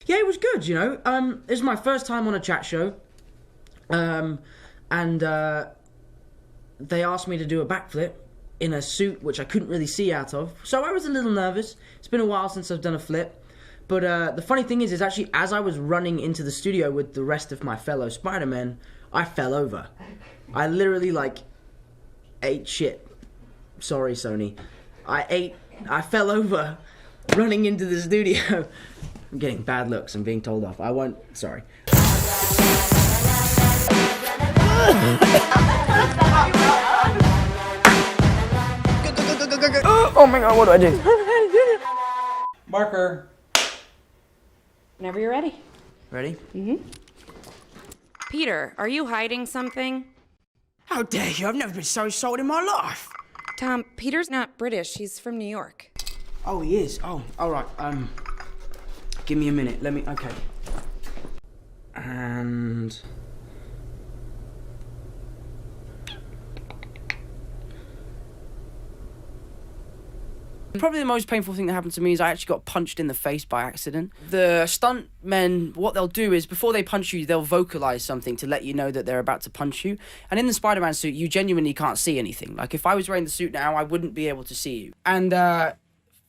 Yeah, it was good, you know. It was my first time on a chat show. And they asked me to do a backflip in a suit which I couldn't really see out of. So I was a little nervous. It's been a while since I've done a flip. But the funny thing is actually as I was running into the studio with the rest of my fellow Spider-Men, I fell over. I literally, like, ate shit. Sorry, Sony. I fell over running into the studio. I'm getting bad looks. I'm being told off. I won't... Sorry. Oh my god, what do I do? Marker. Whenever you're ready. Ready? Mm-hmm. Peter, are you hiding something? How dare you? I've never been so sold in my life. Tom, Peter's not British. He's from New York. Oh, he is? Oh, alright. Give me a minute. Let me... Okay. And... Probably the most painful thing that happened to me is I actually got punched in the face by accident. The stunt men, what they'll do is before they punch you, they'll vocalize something to let you know that they're about to punch you. And in the Spider-Man suit, you genuinely can't see anything. Like, if I was wearing the suit now, I wouldn't be able to see you. And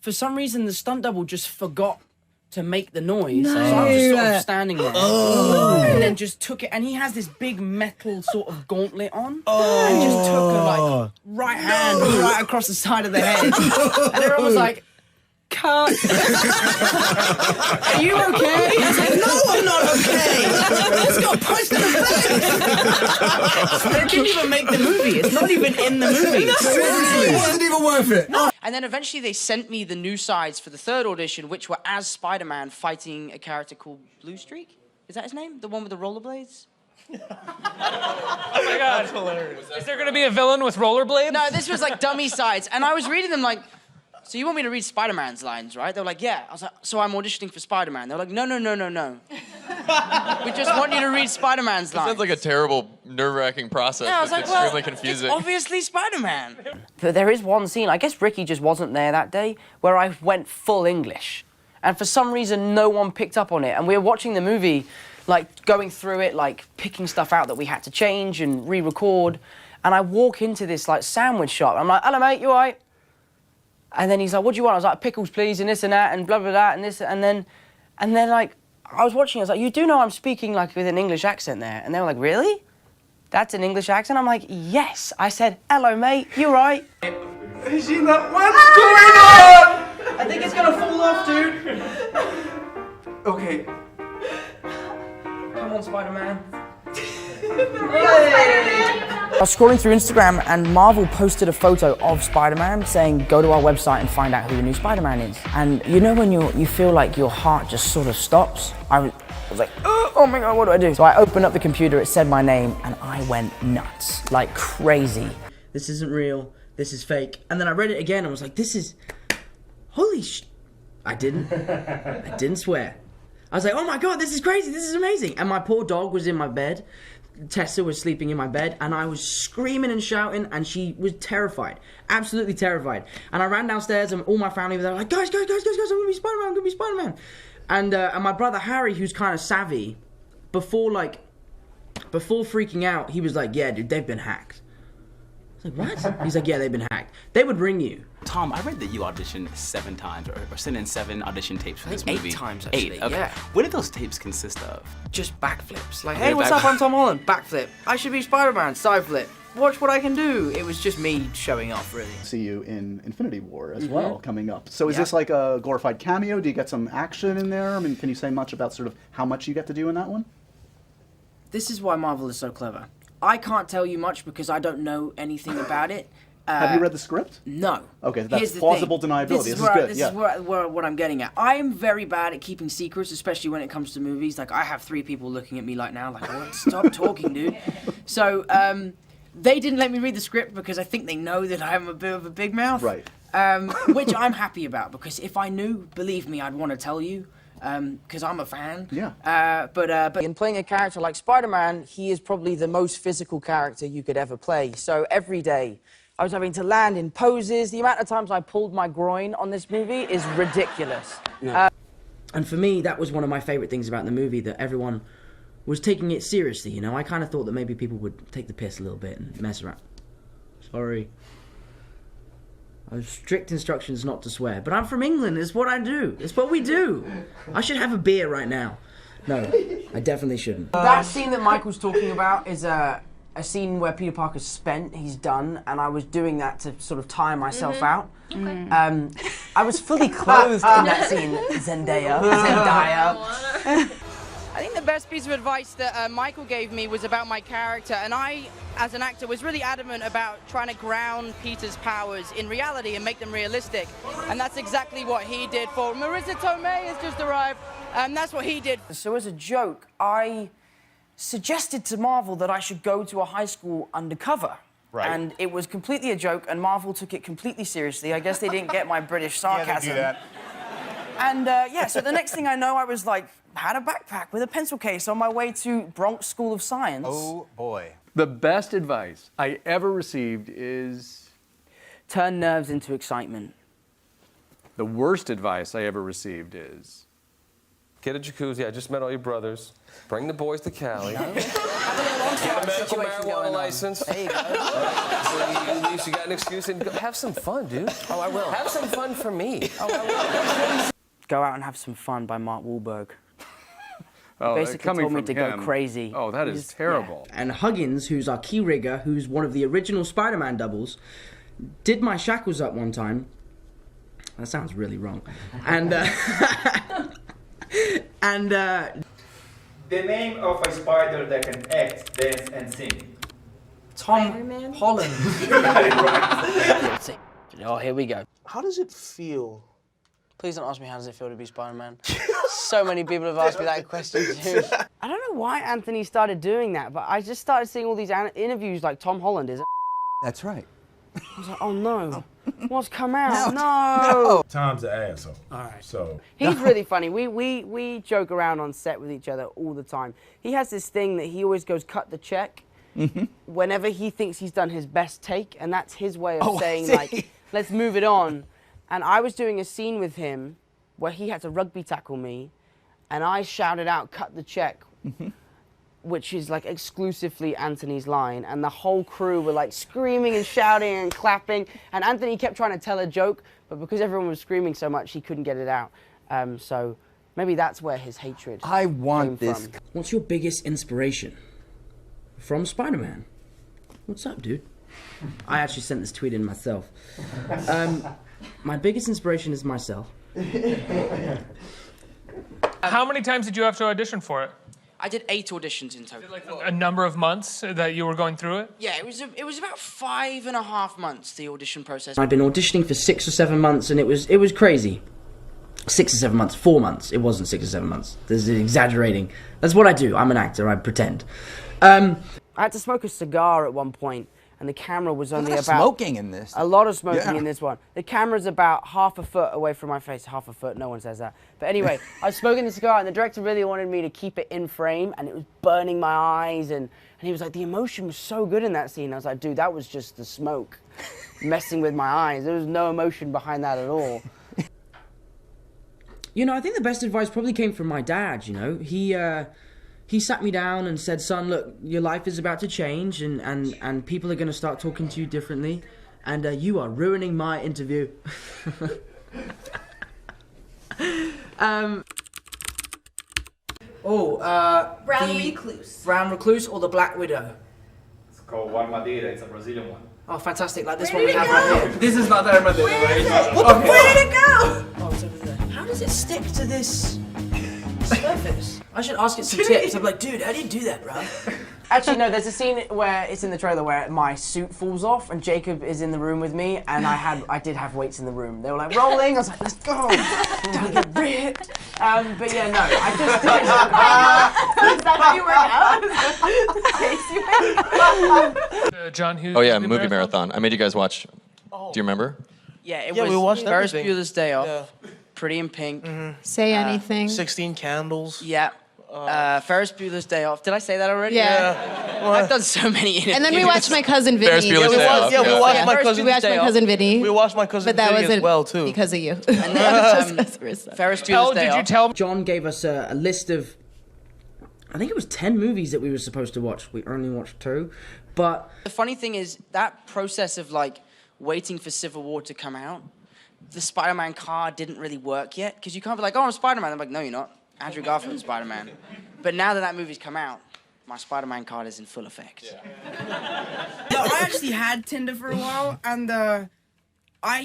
for some reason, the stunt double just forgot to make the noise. No. So I was just sort of standing there. Oh. And then just took it. And he has this big metal sort of gauntlet on. Oh. And just took a, like, right hand right across the side of the head. And everyone was like, cut. Are you okay? I was like, no, I'm not okay. I just got punched in the face. It didn't even make the movie. It's not even in the movie. Seriously, it wasn't even worth it. No. And then eventually they sent me the new sides for the third audition, which were as Spider-Man fighting a character called Blue Streak. Is that his name? The one with the rollerblades? Oh my god. That's hilarious. Is there going to be a villain with rollerblades? No, this was like dummy sides. And I was reading them like, so you want me to read Spider-Man's lines, right? They were like, yeah. I was like, so I'm auditioning for Spider-Man. They were like, no. We just want you to read Spider-Man's lines. Sounds like a terrible, nerve-wracking process. Yeah, I was like, extremely confusing. It's obviously Spider-Man. But there is one scene, I guess Ricky just wasn't there that day, where I went full English. And for some reason, no one picked up on it. And we were watching the movie, like, going through it, like, picking stuff out that we had to change and re-record. And I walk into this, like, sandwich shop. I'm like, hello, mate, you all right? And then he's like, what do you want? I was like, pickles, please, and this and that, and blah, blah, blah, and this, and then, like, I was watching, I was like, you do know I'm speaking, like, with an English accent there? And they were like, really? That's an English accent? I'm like, yes. I said, hello, mate, you all right? Is she not... What's going on? I think it's gonna fall off, dude. Okay. Come on, Spider-Man. I was scrolling through Instagram and Marvel posted a photo of Spider-Man saying, go to our website and find out who the new Spider-Man is. And you know when you feel like your heart just sort of stops? I was like, oh my god, what do I do? So I opened up the computer, it said my name, and I went nuts, like crazy. This isn't real, this is fake. And then I read it again and was like, this is, holy sh... I didn't swear. I was like, oh my god, this is crazy, this is amazing. And my poor dog was in my bed. Tessa was sleeping in my bed, and I was screaming and shouting, and she was terrified, absolutely terrified. And I ran downstairs, and all my family were there, like, guys, I'm gonna be Spider-Man, And my brother Harry, who's kind of savvy, before freaking out, he was like, yeah, dude, they've been hacked. I was like, what? He's like, yeah, they've been hacked. They would ring you. Tom, I read that you auditioned 7 times, or sent in 7 audition tapes for this movie. 8 times, actually, 8, okay. yeah. What did those tapes consist of? Just backflips. Like, hey, what's up, I'm Tom Holland. Backflip. I should be Spider-Man. Side flip. Watch what I can do. It was just me showing off, really. See you in Infinity War as well, coming up. So is this like a glorified cameo? Do you get some action in there? I mean, can you say much about sort of how much you get to do in that one? This is why Marvel is so clever. I can't tell you much because I don't know anything about it. Have you read the script? No. Okay, that's plausible deniability. This is good. This is what I'm getting at. I am very bad at keeping secrets, especially when it comes to movies. Like, I have 3 people looking at me like now, like, oh, stop talking, dude. So, they didn't let me read the script because I think they know that I'm a bit of a big mouth. Right. Which I'm happy about, because if I knew, believe me, I'd want to tell you. Because I'm a fan. Yeah. But in playing a character like Spider-Man, he is probably the most physical character you could ever play. So every day, I was having to land in poses. The amount of times I pulled my groin on this movie is ridiculous. Yeah. And for me, that was one of my favorite things about the movie, that everyone was taking it seriously, you know? I kind of thought that maybe people would take the piss a little bit and mess around. Sorry. I have strict instructions not to swear, but I'm from England. It's what I do. It's what we do. I should have a beer right now. No, I definitely shouldn't. That scene that Michael's talking about is a scene where Peter Parker's spent, he's done, and I was doing that to sort of tire myself out. Okay. I was fully clothed in that scene. Zendaya. I think the best piece of advice that Michael gave me was about my character, and I, as an actor, was really adamant about trying to ground Peter's powers in reality and make them realistic, and that's exactly what he did for Marissa Tomei has just arrived, and that's what he did. So as a joke, I suggested to Marvel that I should go to a high school undercover. Right. And it was completely a joke, and Marvel took it completely seriously. I guess they didn't get my British sarcasm. Yeah, they do that. And yeah, so the next thing I know, I was like, had a backpack with a pencil case on my way to Bronx School of Science. Oh, boy. The best advice I ever received is... turn nerves into excitement. The worst advice I ever received is... Get a jacuzzi. I just met all your brothers. Bring the boys to Cali. No. Get a medical marijuana license. There you go. At least you got an excuse and go, have some fun, dude. Oh, I will. Have some fun for me. Oh, I will. Go Out and Have Some Fun by Mark Wahlberg. Basically told me to go crazy. Oh, that is terrible. Yeah. And Huggins, who's our key rigger, who's one of the original Spider-Man doubles, did my shackles up one time. That sounds really wrong. And the name of a spider that can act, dance, and sing. Tom Holland. Oh, here we go. How does it feel? Please don't ask me how does it feel to be Spider-Man. So many people have asked me that question too. I don't know why Anthony started doing that, but I just started seeing all these interviews like Tom Holland is. That's right. I was like, oh no, what's come out? No. Tom's an asshole. All right. So he's really funny. We joke around on set with each other all the time. He has this thing that he always goes cut the check whenever he thinks he's done his best take, and that's his way of saying like, let's move it on. And I was doing a scene with him where he had to rugby tackle me, and I shouted out, cut the check, which is like exclusively Anthony's line, and the whole crew were like screaming and shouting and clapping, and Anthony kept trying to tell a joke, but because everyone was screaming so much, he couldn't get it out. So maybe that's where his hatred came from. What's your biggest inspiration from Spider-Man? What's up, dude? I actually sent this tweet in myself. My biggest inspiration is myself. How many times did you have to audition for it? I did 8 auditions in total. Like a number of months that you were going through it? Yeah, it was about 5.5 months, the audition process. I'd been auditioning for 6 or 7 months, and it was crazy. 6 or 7 months, 4 months. It wasn't 6 or 7 months. This is exaggerating. That's what I do. I'm an actor. I pretend. I had to smoke a cigar at one point. And the camera was only about... smoking in this. A lot of smoking in this one. The camera's about half a foot away from my face. Half a foot, no one says that. But anyway, I was smoking the cigar, and the director really wanted me to keep it in frame, and it was burning my eyes, and he was like, the emotion was so good in that scene. I was like, dude, that was just the smoke messing with my eyes. There was no emotion behind that at all. You know, I think the best advice probably came from my dad, you know. He sat me down and said, son, look, your life is about to change, and people are going to start talking to you differently, and you are ruining my interview. Brown Recluse. Brown Recluse or the Black Widow? it's called Armadillo. It's a Brazilian one. Oh, fantastic, like this one we have right here. This is not Armadillo, right? Where did it go? Oh, it's over there. How does it stick to this surface? I should ask it some tips. I'm like, dude, how do you do that, bro? Actually, no, there's a scene where it's in the trailer where my suit falls off and Jacob is in the room with me, and I did have weights in the room. They were like rolling. I was like, let's go. Don't get ripped. But yeah, no, I just did. Is that how you work out? John Hughes. Oh yeah, movie marathon. I made you guys watch. Do you remember? Yeah, it was we watched Ferris everything. Bueller's Day Off. Yeah. Pretty in Pink. Say anything. 16 Candles. Yeah. Ferris Bueller's Day Off. Did I say that already? Yeah. I've done so many interviews. And then we watched My Cousin Vinny. Ferris Bueller's Day Off. Yeah, we watched My Cousin We watched My Cousin Vinny. We watched My Cousin But that Vinny wasn't as well, too. because of you. And then Ferris Bueller's Day Off. tell me? John gave us a list of, I think it was 10 movies that we were supposed to watch. We only watched 2, but The funny thing is that process of like waiting for Civil War to come out, the Spider-Man card didn't really work yet because you can't be like, oh, I'm Spider-Man. I'm like, no, you're not. Andrew Garfield's Spider-Man. But now that movie's come out, my Spider-Man card is in full effect. No, I actually had Tinder for a while, and I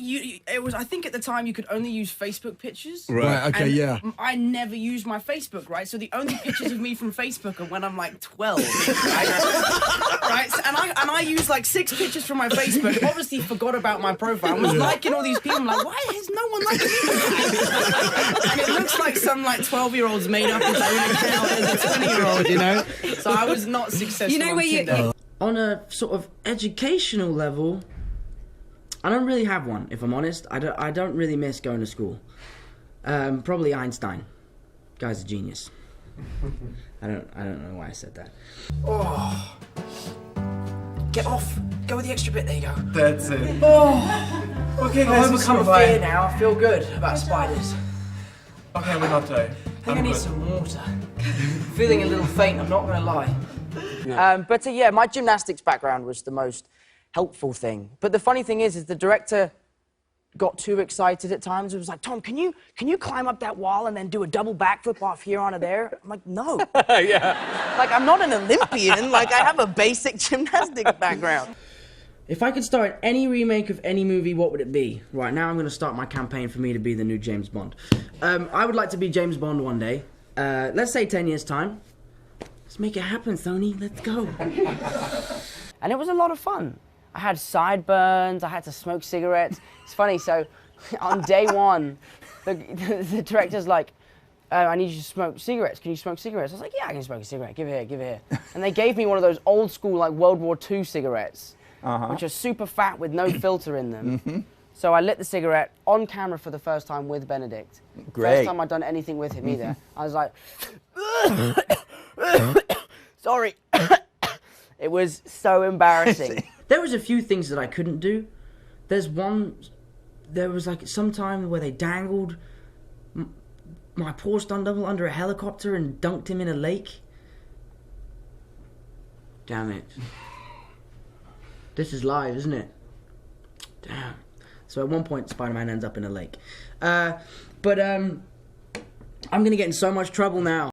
think at the time you could only use Facebook pictures. Right, okay, and yeah. I never used my Facebook, right? So the only pictures of me from Facebook are when I'm like 12, right? So, and I used like 6 pictures from my Facebook, obviously forgot about my profile, and was liking all these people. I'm like, why has no one liked me? And it looks like some like 12-year-old's made up his own account as a 20-year-old, you know? So I was not successful. You know on where Tinder. on a sort of educational level, I don't really have one, if I'm honest. I don't really miss going to school. Probably Einstein. Guy's a genius. I don't know why I said that. Oh. Get off. Go with the extra bit. There you go. That's it. Oh. Okay, I've guys, overcome we'll a fear survive. now. I feel good about spiders. Okay, we're not dying. I think I need some water. Feeling a little faint, I'm not gonna lie. But yeah, my gymnastics background was the most helpful thing. But the funny thing is the director got too excited at times. It was like, Tom, can you climb up that wall and then do a double backflip off here onto there? I'm like, no. Yeah. Like, I'm not an Olympian. Like, I have a basic gymnastics background. If I could star in any remake of any movie, what would it be? Right now I'm going to start my campaign for me to be the new James Bond. I would like to be James Bond one day. Let's say 10 years' time. Let's make it happen, Sony. Let's go. And it was a lot of fun. I had sideburns, I had to smoke cigarettes. It's funny, so on day one, the director's like, I need you to smoke cigarettes. Can you smoke cigarettes? I was like, yeah, I can smoke a cigarette. Give it here, give it here. And they gave me one of those old school, like World War II cigarettes, which are super fat with no filter in them. So I lit the cigarette on camera for the first time with Benedict. Great. First time I'd done anything with him either. I was like, sorry. It was so embarrassing. There was a few things that I couldn't do. There was like some time where they dangled my poor stunt double under a helicopter and dunked him in a lake. Damn it. This is live, isn't it? Damn. So at one point, Spider-Man ends up in a lake. I'm gonna get in so much trouble now.